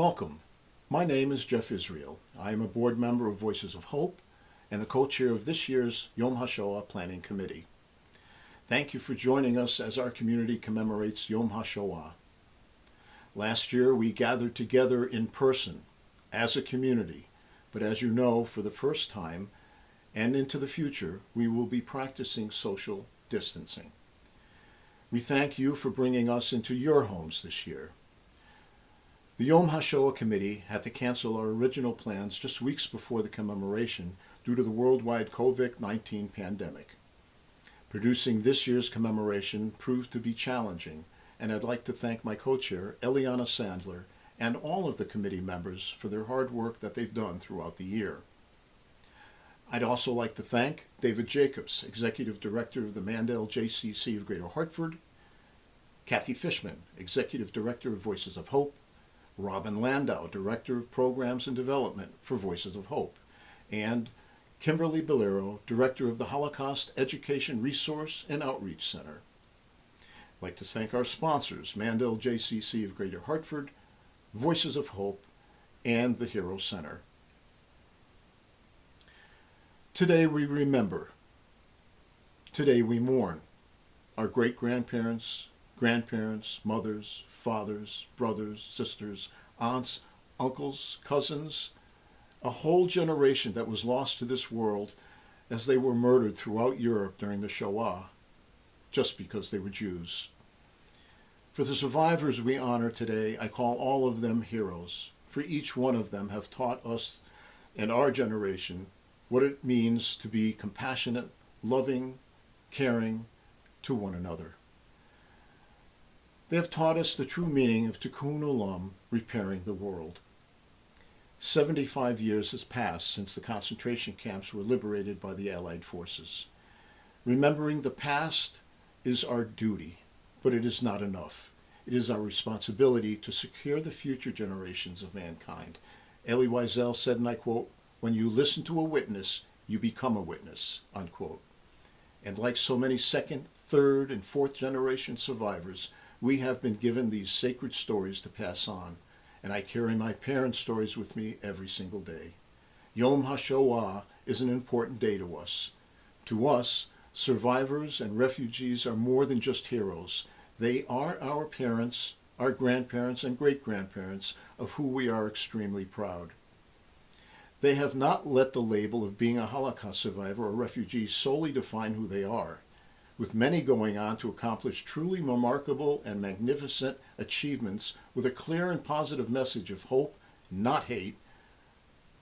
Welcome. My name is Jeff Israel. I am a board member of Voices of Hope and the co-chair of this year's Yom HaShoah Planning Committee. Thank you for joining us as our community commemorates Yom HaShoah. Last year we gathered together in person as a community, but as you know, for the first time and into the future, we will be practicing social distancing. We thank you for bringing us into your homes this year. The Yom HaShoah Committee had to cancel our original plans just weeks before the commemoration due to the worldwide COVID-19 pandemic. Producing this year's commemoration proved to be challenging, and I'd like to thank my co-chair, Eliana Sandler, and all of the committee members for their hard work that they've done throughout the year. I'd also like to thank David Jacobs, Executive Director of the Mandel JCC of Greater Hartford, Kathy Fishman, Executive Director of Voices of Hope, Robin Landau, Director of Programs and Development for Voices of Hope, and Kimberly Bolero, Director of the Holocaust Education Resource and Outreach Center. I'd like to thank our sponsors, Mandel JCC of Greater Hartford, Voices of Hope, and the Hero Center. Today we remember. Today we mourn our great-grandparents, grandparents, mothers, fathers, brothers, sisters, aunts, uncles, cousins, a whole generation that was lost to this world as they were murdered throughout Europe during the Shoah, just because they were Jews. For the survivors we honor today, I call all of them heroes, for each one of them have taught us and our generation what it means to be compassionate, loving, caring to one another. They have taught us the true meaning of Tikkun Olam, repairing the world. 75 years has passed since the concentration camps were liberated by the Allied forces. Remembering the past is our duty, but it is not enough. It is our responsibility to secure the future generations of mankind. Elie Wiesel said, and I quote, "When you listen to a witness, you become a witness," unquote. And like so many second, third, and fourth generation survivors, we have been given these sacred stories to pass on, and I carry my parents' stories with me every single day. Yom HaShoah is an important day to us. To us, survivors and refugees are more than just heroes. They are our parents, our grandparents, and great-grandparents, of who we are extremely proud. They have not let the label of being a Holocaust survivor or refugee solely define who they are, with many going on to accomplish truly remarkable and magnificent achievements with a clear and positive message of hope, not hate,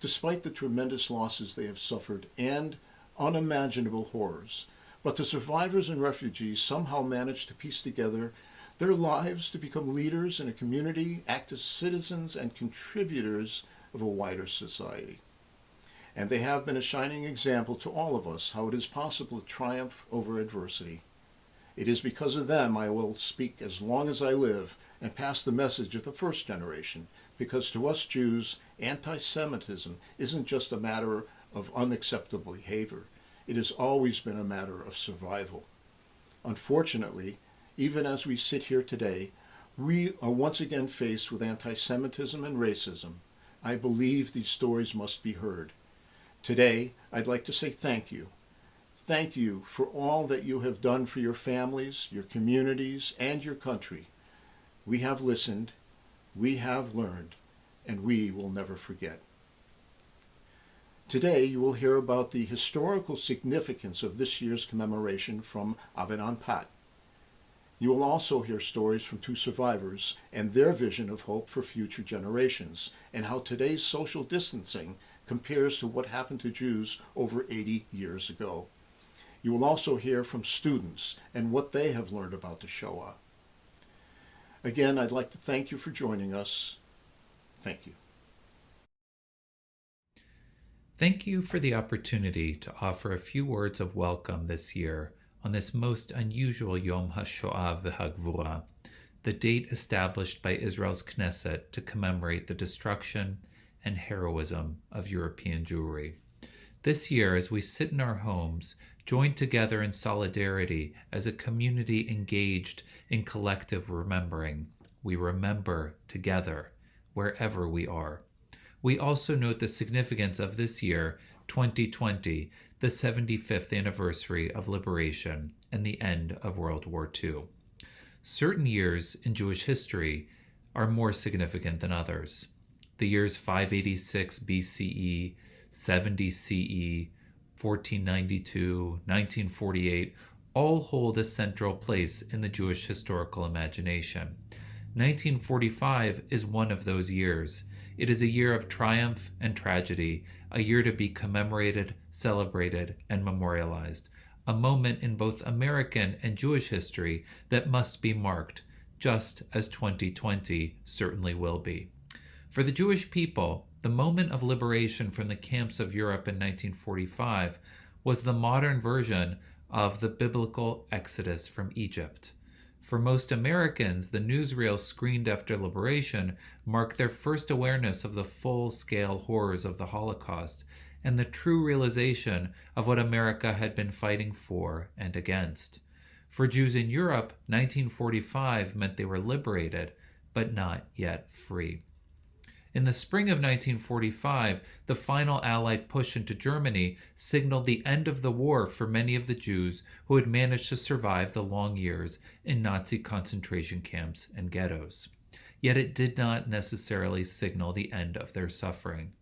despite the tremendous losses they have suffered and unimaginable horrors. But the survivors and refugees somehow managed to piece together their lives to become leaders in a community, act as citizens, and contributors of a wider society. And they have been a shining example to all of us how it is possible to triumph over adversity. It is because of them I will speak as long as I live and pass the message of the first generation, because to us Jews, anti-Semitism isn't just a matter of unacceptable behavior. It has always been a matter of survival. Unfortunately, even as we sit here today, we are once again faced with anti-Semitism and racism. I believe these stories must be heard. Today, I'd like to say thank you. Thank you for all that you have done for your families, your communities, and your country. We have listened, we have learned, and we will never forget. Today, you will hear about the historical significance of this year's commemoration from Avinoam Patt. You will also hear stories from two survivors and their vision of hope for future generations, and how today's social distancing compares to what happened to Jews over 80 years ago. You will also hear from students and what they have learned about the Shoah. Again, I'd like to thank you for joining us. Thank you. Thank you for the opportunity to offer a few words of welcome this year on this most unusual Yom HaShoah v'Hagvura, the date established by Israel's Knesset to commemorate the destruction and heroism of European Jewry. This year, as we sit in our homes, joined together in solidarity as a community engaged in collective remembering, we remember together. wherever we are. We also note the significance of this year, 2020, the 75th anniversary of liberation and the end of World War II. Certain years in Jewish history are more significant than others. The years 586 BCE, 70 CE, 1492, 1948 all hold a central place in the Jewish historical imagination. 1945 is one of those years. It is a year of triumph and tragedy, a year to be commemorated, celebrated, and memorialized, a moment in both American and Jewish history that must be marked, just as 2020 certainly will be. For the Jewish people, the moment of liberation from the camps of Europe in 1945 was the modern version of the biblical exodus from Egypt. For most Americans, the newsreels screened after liberation marked their first awareness of the full-scale horrors of the Holocaust and the true realization of what America had been fighting for and against. For Jews in Europe, 1945 meant they were liberated, but not yet free. In the spring of 1945, the final Allied push into Germany signaled the end of the war for many of the Jews who had managed to survive the long years in Nazi concentration camps and ghettos. Yet it did not necessarily signal the end of their suffering.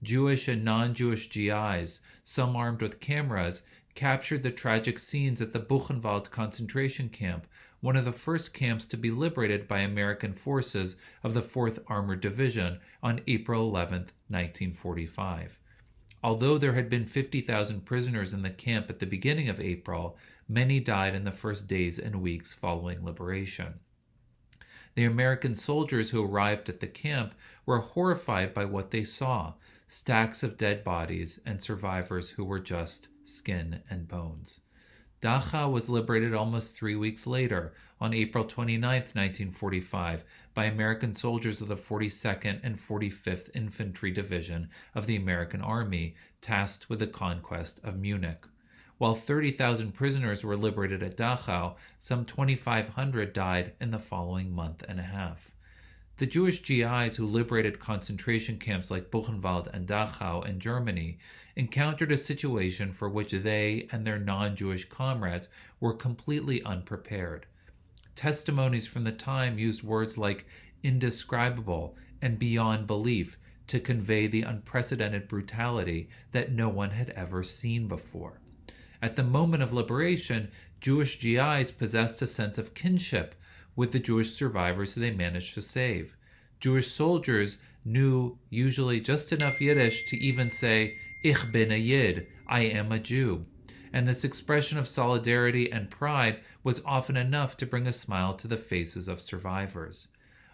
Jewish and non-Jewish GIs, some armed with cameras, captured the tragic scenes at the Buchenwald concentration camp, one of the first camps to be liberated by American forces of the 4th Armored Division on April 11, 1945. Although there had been 50,000 prisoners in the camp at the beginning of April, many died in the first days and weeks following liberation. The American soldiers who arrived at the camp were horrified by what they saw: stacks of dead bodies and survivors who were just skin and bones. Dachau was liberated almost 3 weeks later, on April 29, 1945, by American soldiers of the 42nd and 45th Infantry Division of the American Army, tasked with the conquest of Munich. While 30,000 prisoners were liberated at Dachau, some 2,500 died in the following month and a half. The Jewish GIs who liberated concentration camps like Buchenwald and Dachau in Germany encountered a situation for which they and their non-Jewish comrades were completely unprepared. Testimonies from the time used words like indescribable and beyond belief to convey the unprecedented brutality that no one had ever seen before. At the moment of liberation, Jewish GIs possessed a sense of kinship with the Jewish survivors who they managed to save. Jewish soldiers knew usually just enough Yiddish to even say, Ich bin a Yid, I am a Jew. And this expression of solidarity and pride was often enough to bring a smile to the faces of survivors.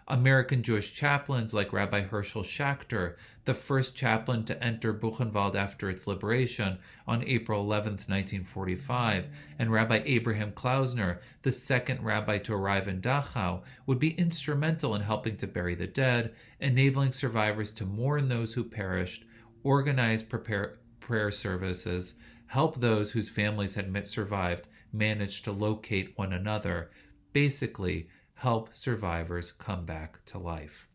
American Jewish chaplains like Rabbi Herschel Schachter, the first chaplain to enter Buchenwald after its liberation on April 11, 1945, and Rabbi Abraham Klausner, the second rabbi to arrive in Dachau, would be instrumental in helping to bury the dead, enabling survivors to mourn those who perished, organize prayer services, help those whose families had survived manage to locate one another, basically help survivors come back to life.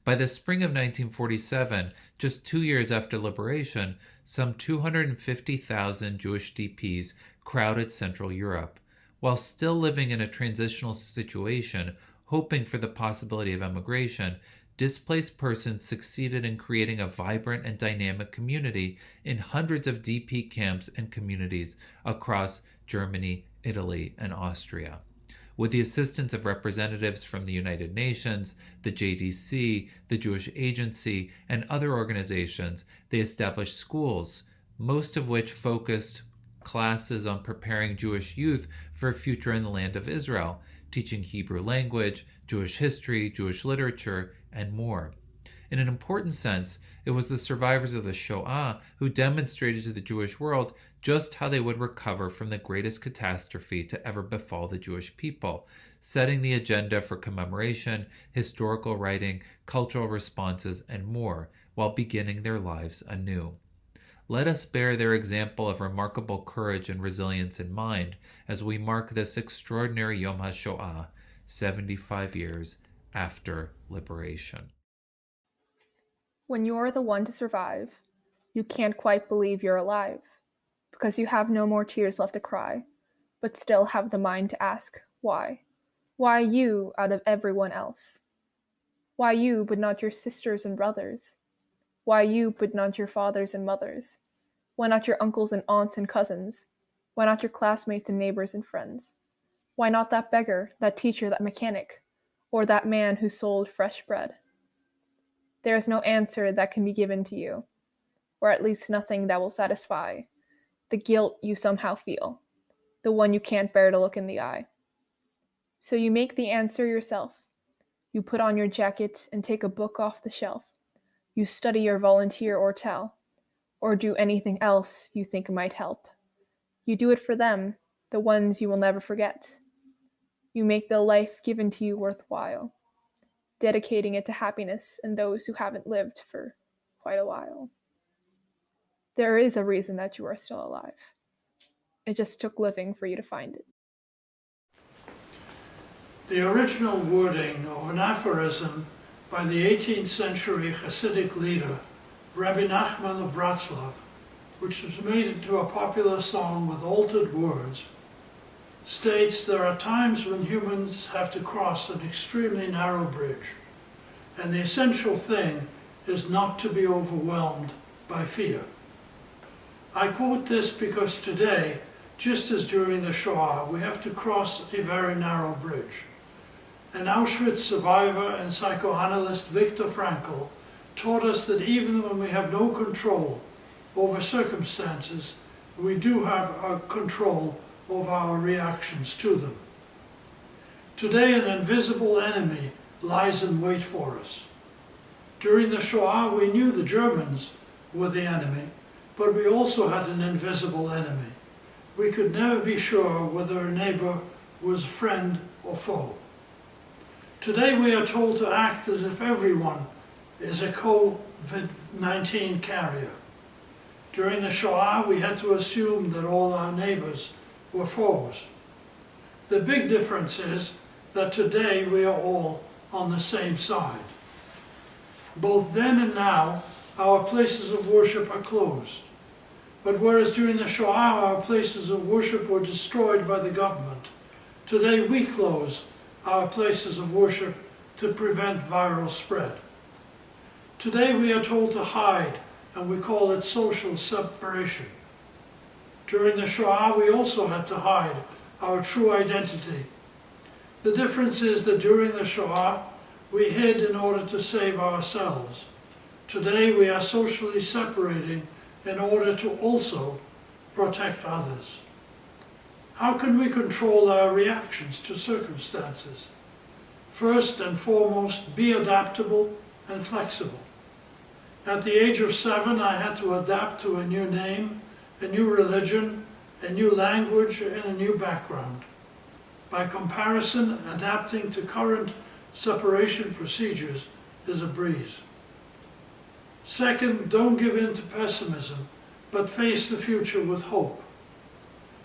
By the spring of 1947, just 2 years after liberation, some 250,000 Jewish DPs crowded Central Europe. While still living in a transitional situation, hoping for the possibility of emigration, displaced persons succeeded in creating a vibrant and dynamic community in hundreds of DP camps and communities across Germany, Italy, and Austria. With the assistance of representatives from the United Nations, the JDC, the Jewish Agency, and other organizations, they established schools, most of which focused classes on preparing Jewish youth for a future in the land of Israel, teaching Hebrew language, Jewish history, Jewish literature, and more. In an important sense, it was the survivors of the Shoah who demonstrated to the Jewish world just how they would recover from the greatest catastrophe to ever befall the Jewish people, setting the agenda for commemoration, historical writing, cultural responses, and more, while beginning their lives anew. Let us bear their example of remarkable courage and resilience in mind as we mark this extraordinary Yom HaShoah, 75 years after liberation. When you're the one to survive, you can't quite believe you're alive, because you have no more tears left to cry, but still have the mind to ask, why? Why you out of everyone else? Why you but not your sisters and brothers? Why you but not your fathers and mothers? Why not your uncles and aunts and cousins? Why not your classmates and neighbors and friends? Why not that beggar, that teacher, that mechanic, or that man who sold fresh bread? There is no answer that can be given to you, or at least nothing that will satisfy the guilt you somehow feel, the one you can't bear to look in the eye. So you make the answer yourself. You put on your jacket and take a book off the shelf. You study or volunteer or tell, or do anything else you think might help. You do it for them, the ones you will never forget. You make the life given to you worthwhile, dedicating it to happiness and those who haven't lived for quite a while. There is a reason that you are still alive. It just took living for you to find it. The original wording of an aphorism by the 18th century Hasidic leader, Rabbi Nachman of Bratslav, which was made into a popular song with altered words, states there are times when humans have to cross an extremely narrow bridge, and the essential thing is not to be overwhelmed by fear. I quote this because today, just as during the Shoah, we have to cross a very narrow bridge. An Auschwitz survivor and psychoanalyst Viktor Frankl taught us that even when we have no control over circumstances, we do have a control over our reactions to them. Today, an invisible enemy lies in wait for us. During the Shoah, we knew the Germans were the enemy, but we also had an invisible enemy. We could never be sure whether a neighbor was friend or foe. Today we are told to act as if everyone is a COVID-19 carrier. During the Shoah, we had to assume that all our neighbors were foes. The big difference is that today we are all on the same side. Both then and now, our places of worship are closed. But whereas during the Shoah our places of worship were destroyed by the government, today we close our places of worship to prevent viral spread. Today we are told to hide, and we call it social separation. During the Shoah we also had to hide our true identity. The difference is that during the Shoah we hid in order to save ourselves. Today we are socially separating in order to also protect others. How can we control our reactions to circumstances? First and foremost, be adaptable and flexible. At the age of 7, I had to adapt to a new name, a new religion, a new language, and a new background. By comparison, adapting to current separation procedures is a breeze. Second, don't give in to pessimism, but face the future with hope.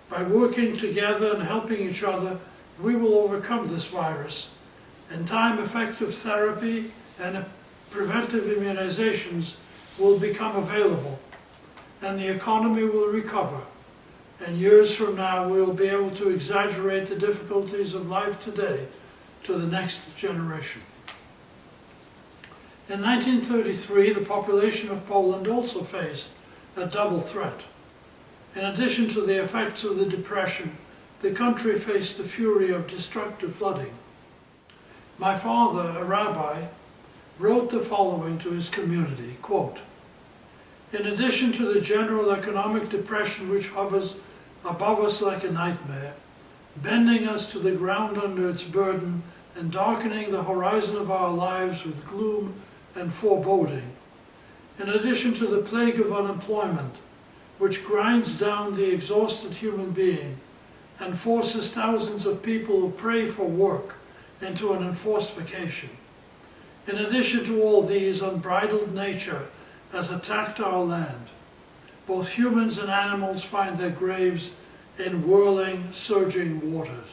By working together and helping each other, we will overcome this virus. In time, effective therapy and preventive immunizations will become available, and the economy will recover. And years from now, we will be able to exaggerate the difficulties of life today to the next generation. In 1933, the population of Poland also faced a double threat. In addition to the effects of the Depression, the country faced the fury of destructive flooding. My father, a rabbi, wrote the following to his community, quote, "In addition to the general economic depression which hovers above us like a nightmare, bending us to the ground under its burden and darkening the horizon of our lives with gloom and foreboding, in addition to the plague of unemployment, which grinds down the exhausted human being and forces thousands of people who pray for work into an enforced vacation. In addition to all these, unbridled nature has attacked our land. Both humans and animals find their graves in whirling, surging waters.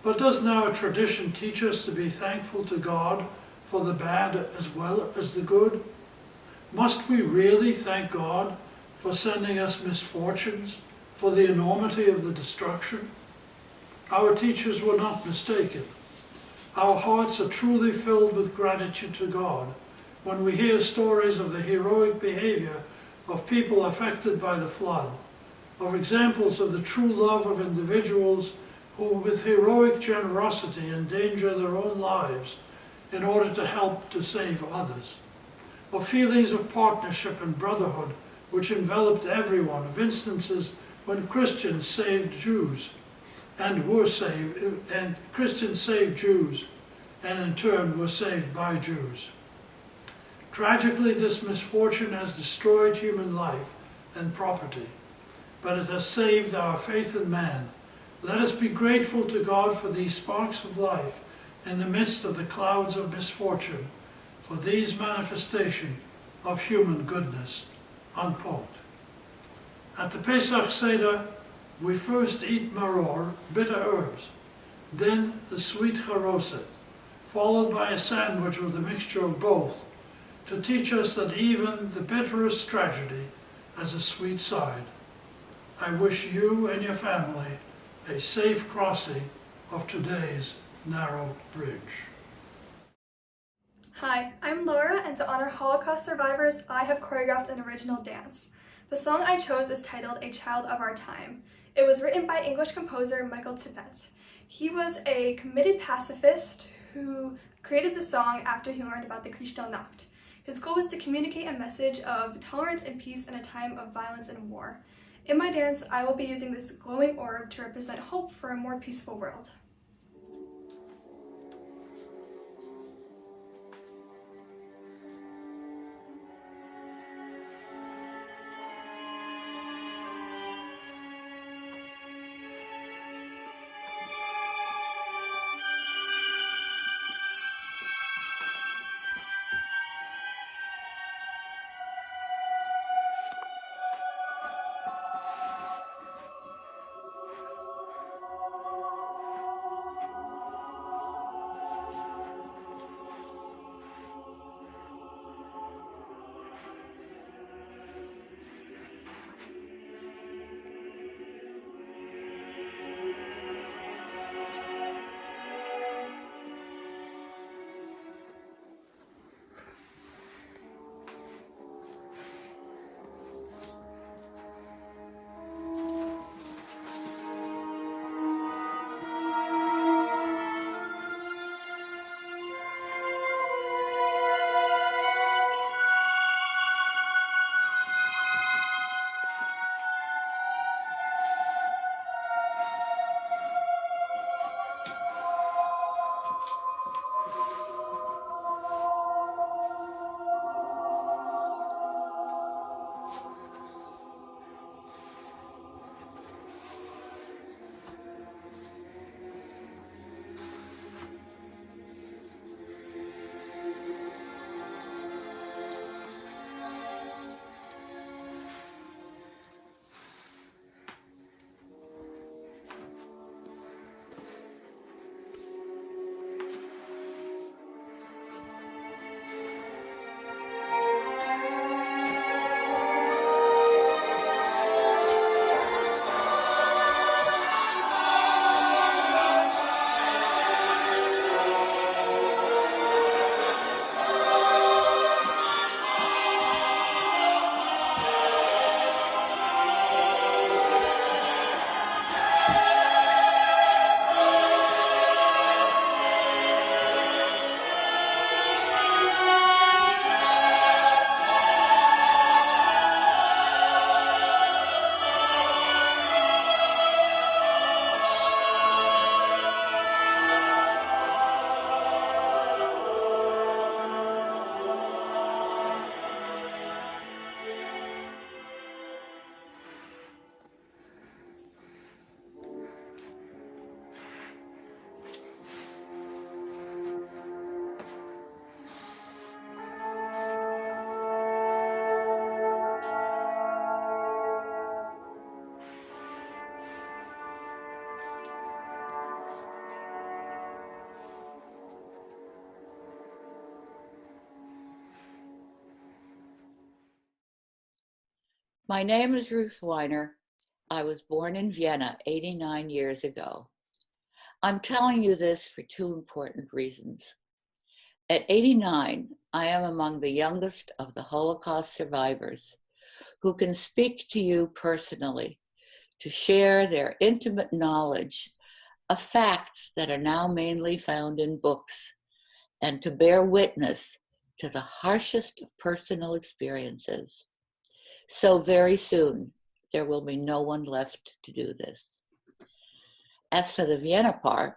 But doesn't our tradition teach us to be thankful to God for the bad as well as the good? Must we really thank God for sending us misfortunes, for the enormity of the destruction? Our teachers were not mistaken. Our hearts are truly filled with gratitude to God when we hear stories of the heroic behavior of people affected by the flood, of examples of the true love of individuals who with heroic generosity endanger their own lives in order to help to save others, of feelings of partnership and brotherhood which enveloped everyone, of instances when Christians saved Jews and Christians saved Jews and in turn were saved by Jews. Tragically, this misfortune has destroyed human life and property, but it has saved our faith in man. Let us be grateful to God for these sparks of life in the midst of the clouds of misfortune, for these manifestations of human goodness." Unquote. At the Pesach Seder, we first eat maror, bitter herbs, then the sweet charoset, followed by a sandwich with a mixture of both, to teach us that even the bitterest tragedy has a sweet side. I wish you and your family a safe crossing of today's narrow bridge. Hi, I'm Laura, and to honor Holocaust survivors, I have choreographed an original dance. The song I chose is titled A Child of Our Time. It was written by English composer Michael Tippett. He was a committed pacifist who created the song after he learned about the Kristallnacht. His goal was to communicate a message of tolerance and peace in a time of violence and war. In my dance, I will be using this glowing orb to represent hope for a more peaceful world. My name is Ruth Weiner. I was born in Vienna 89 years ago. I'm telling you this for two important reasons. At 89, I am among the youngest of the Holocaust survivors who can speak to you personally to share their intimate knowledge of facts that are now mainly found in books and to bear witness to the harshest of personal experiences. So very soon, there will be no one left to do this. As for the Vienna part,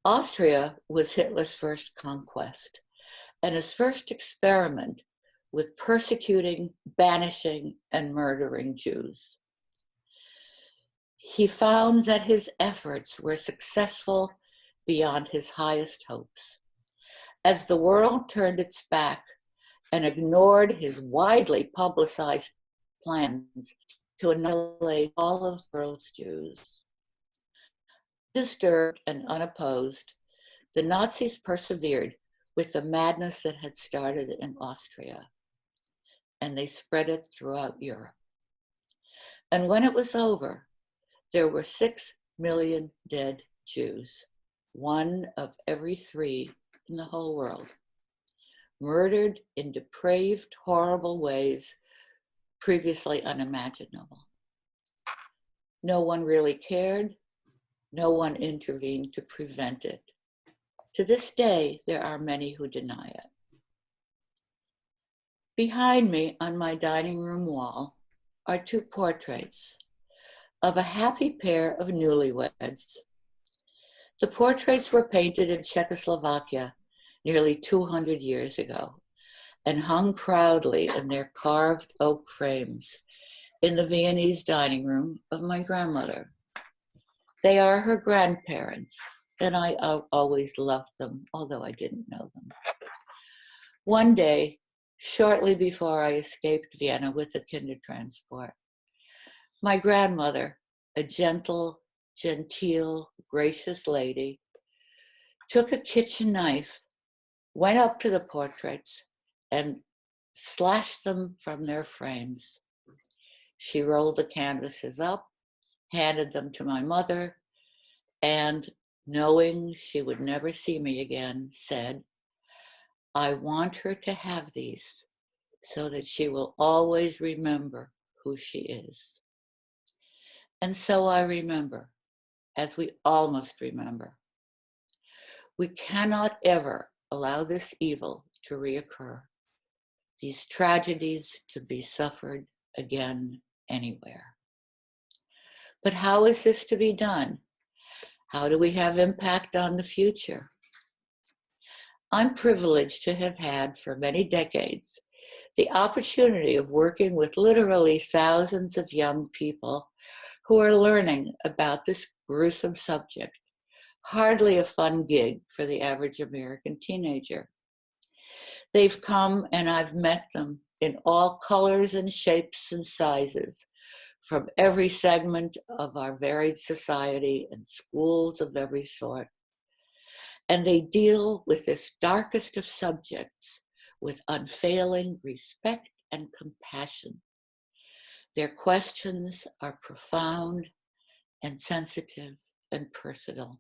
Austria was Hitler's first conquest and his first experiment with persecuting, banishing, and murdering Jews. He found that his efforts were successful beyond his highest hopes. As the world turned its back and ignored his widely publicized plans to annihilate all of the world's Jews. Disturbed and unopposed, the Nazis persevered with the madness that had started in Austria, and they spread it throughout Europe. And when it was over, there were 6 million dead Jews, 1 of every 3 in the whole world, murdered in depraved, horrible ways previously unimaginable. No one really cared. No one intervened to prevent it. To this day, there are many who deny it. Behind me on my dining room wall are 2 portraits of a happy pair of newlyweds. The portraits were painted in Czechoslovakia nearly 200 years ago and hung proudly in their carved oak frames in the Viennese dining room of my grandmother. They are her grandparents, and I always loved them, although I didn't know them. One day, shortly before I escaped Vienna with the Kindertransport, my grandmother, a gentle, genteel, gracious lady, took a kitchen knife, went up to the portraits, and slashed them from their frames. She rolled the canvases up, handed them to my mother, and knowing she would never see me again, said, "I want her to have these so that she will always remember who she is." And so I remember, as we all must remember. We cannot ever allow this evil to reoccur, these tragedies to be suffered again anywhere. But how is this to be done? How do we have impact on the future? I'm privileged to have had for many decades the opportunity of working with literally thousands of young people who are learning about this gruesome subject, hardly a fun gig for the average American teenager. They've come and I've met them in all colors and shapes and sizes, from every segment of our varied society and schools of every sort. And they deal with this darkest of subjects with unfailing respect and compassion. Their questions are profound and sensitive and personal.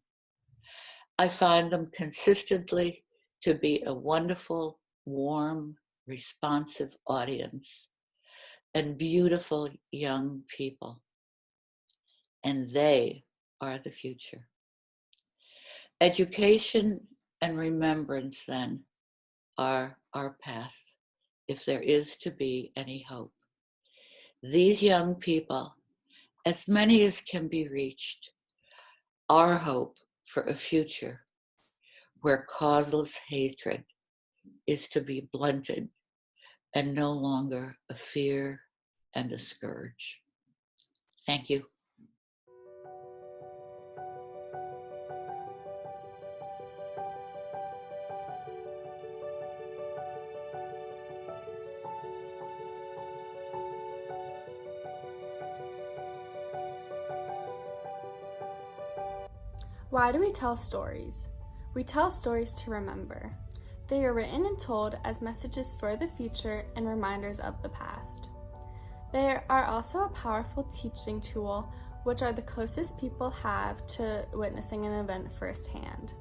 I find them consistently to be a wonderful, warm, responsive audience and beautiful young people. And they are the future. Education and remembrance, then, are our path, if there is to be any hope. These young people, as many as can be reached, are hope for a future where causeless hatred is to be blunted and no longer a fear and a scourge. Thank you. Why do we tell stories? We tell stories to remember. They are written and told as messages for the future and reminders of the past. They are also a powerful teaching tool, which are the closest people have to witnessing an event firsthand.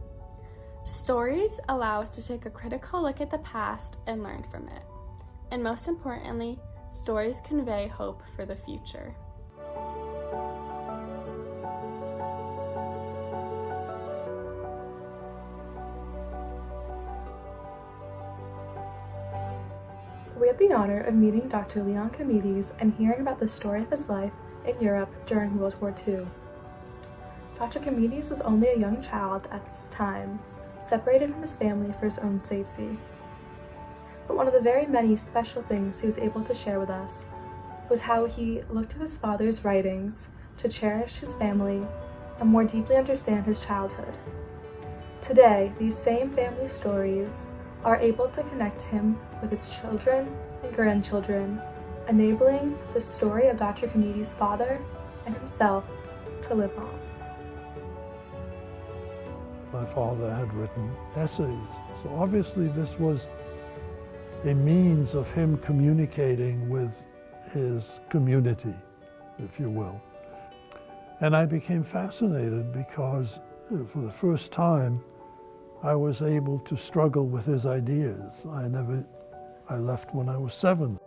Stories allow us to take a critical look at the past and learn from it. And most importantly, stories convey hope for the future. We had the honor of meeting Dr. Leon Chameides and hearing about the story of his life in Europe during World War II. Dr. Chameides was only a young child at this time, separated from his family for his own safety. But one of the very many special things he was able to share with us was how he looked to his father's writings to cherish his family and more deeply understand his childhood. Today, these same family stories are able to connect him with his children and grandchildren, enabling the story of Dr. Chameides' father and himself to live on. My father had written essays, so obviously this was a means of him communicating with his community, if you will. And I became fascinated because for the first time I was able to struggle with his ideas. I left when I was 7.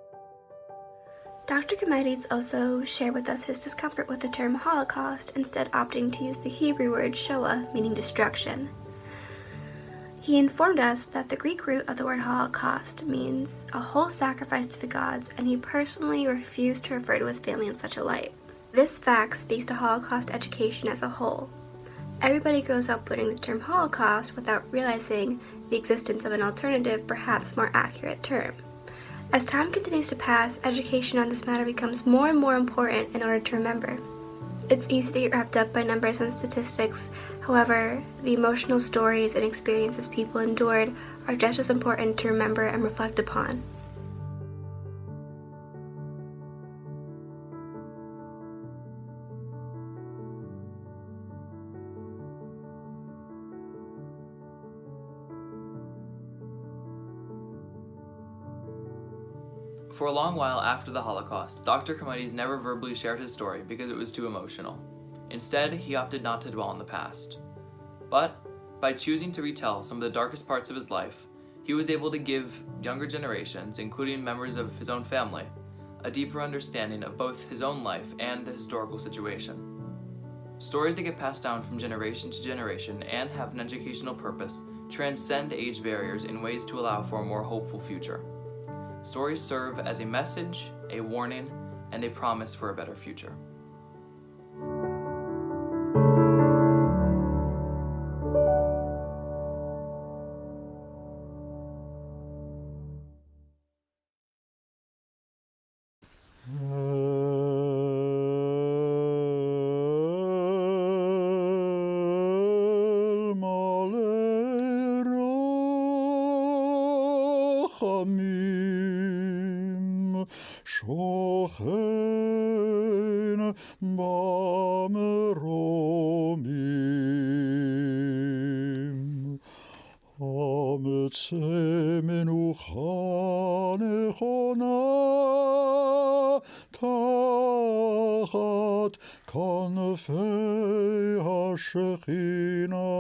Dr. Chameides also shared with us his discomfort with the term Holocaust, instead opting to use the Hebrew word Shoah, meaning destruction. He informed us that the Greek root of the word Holocaust means a whole sacrifice to the gods, and he personally refused to refer to his family in such a light. This fact speaks to Holocaust education as a whole. Everybody grows up learning the term Holocaust without realizing the existence of an alternative, perhaps more accurate term. As time continues to pass, education on this matter becomes more and more important in order to remember. It's easy to get wrapped up by numbers and statistics. However, the emotional stories and experiences people endured are just as important to remember and reflect upon. For a long while after the Holocaust, Dr. Chameides never verbally shared his story because it was too emotional. Instead, he opted not to dwell on the past. But by choosing to retell some of the darkest parts of his life, he was able to give younger generations, including members of his own family, a deeper understanding of both his own life and the historical situation. Stories that get passed down from generation to generation and have an educational purpose transcend age barriers in ways to allow for a more hopeful future. Stories serve as a message, a warning, and a promise for a better future. שוכן במרומים, המצא מנוחה נכונה תחת כנפי השכינה.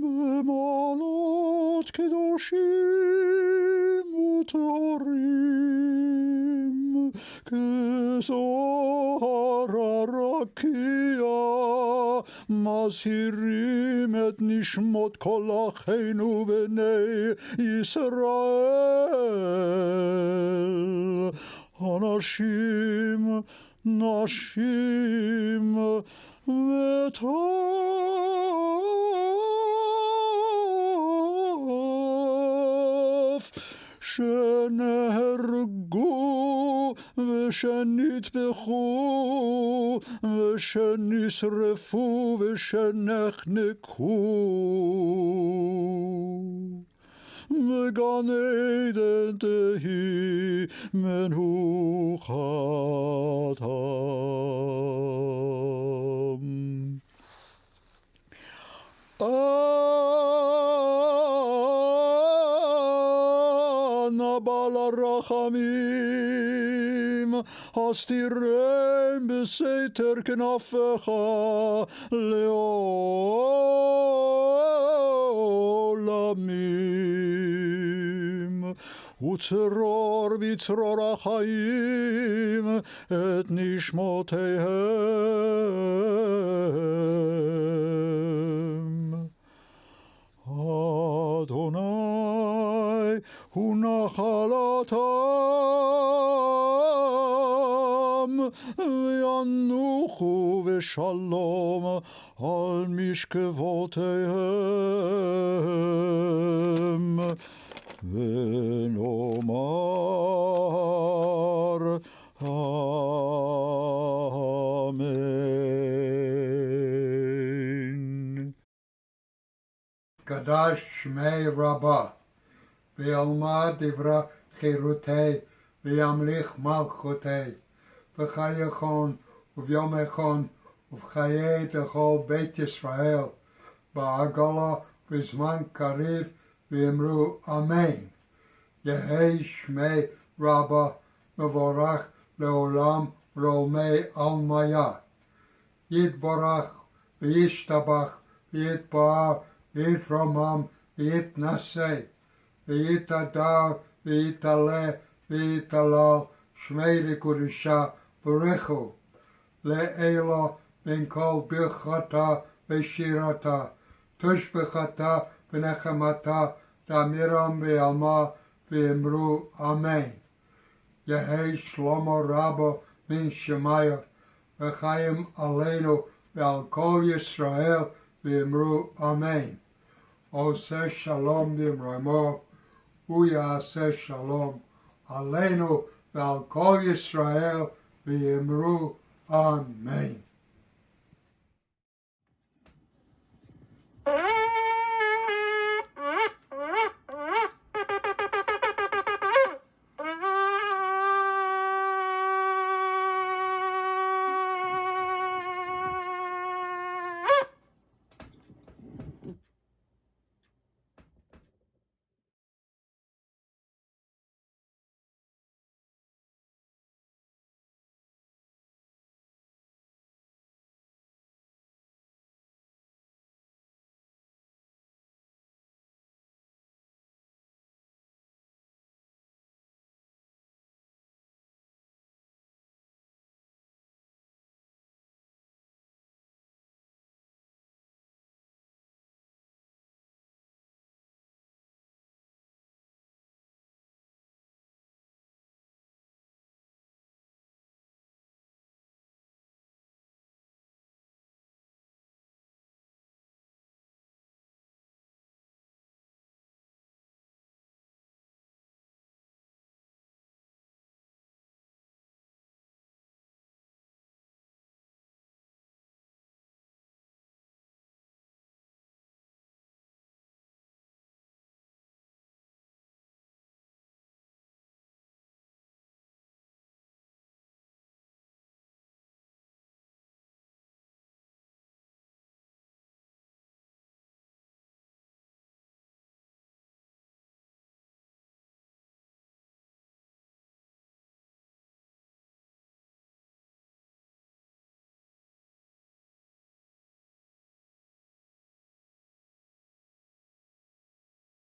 במעלות קדושים וטהורים, כזוהר הרקיע, מזהירים את נשמות כל אחינו בני ישראל. אנשים, נשים וטף, שנהרגו ושנטבחו ושנשרפו ושנחנקו. בגן עדן תהי מנוחתם. אנה בעל הרחמים, הסתירם בסתר כנפיך לעולמים. וצרור בצרור החיים את נשמותיהם. אדוני הוא נחלתם, וינוחו בשלום על משכבותיהם. ונאמר אמן. קדש שמי רבה, וילמד דברי חירותי, וימליך מלכותי, בחייכון וביומכון, ובחיי לכל בית ישראל, בעגלה בזמן קריב, ואמרו אמן. יהי שמי רבה, מבורך לעולם ולעולמי עלמיה. יתברך וישתבח ויתפאר ויתרומם ויתנשא ויתהדר ויתעלה ויתהלל שמי לקודשה ברכו לאלה מן כל ברכתה ושירתה תשבחתה ונחמתה תמירם בעלמה ואמרו אמן. יהי שלמה רבו מן שמיות וחיים עלינו ועל כל ישראל ואמרו אמן. עושה שלום במרומו הוא יעשה שלום עלינו ועל כל ישראל ואמרו אמן.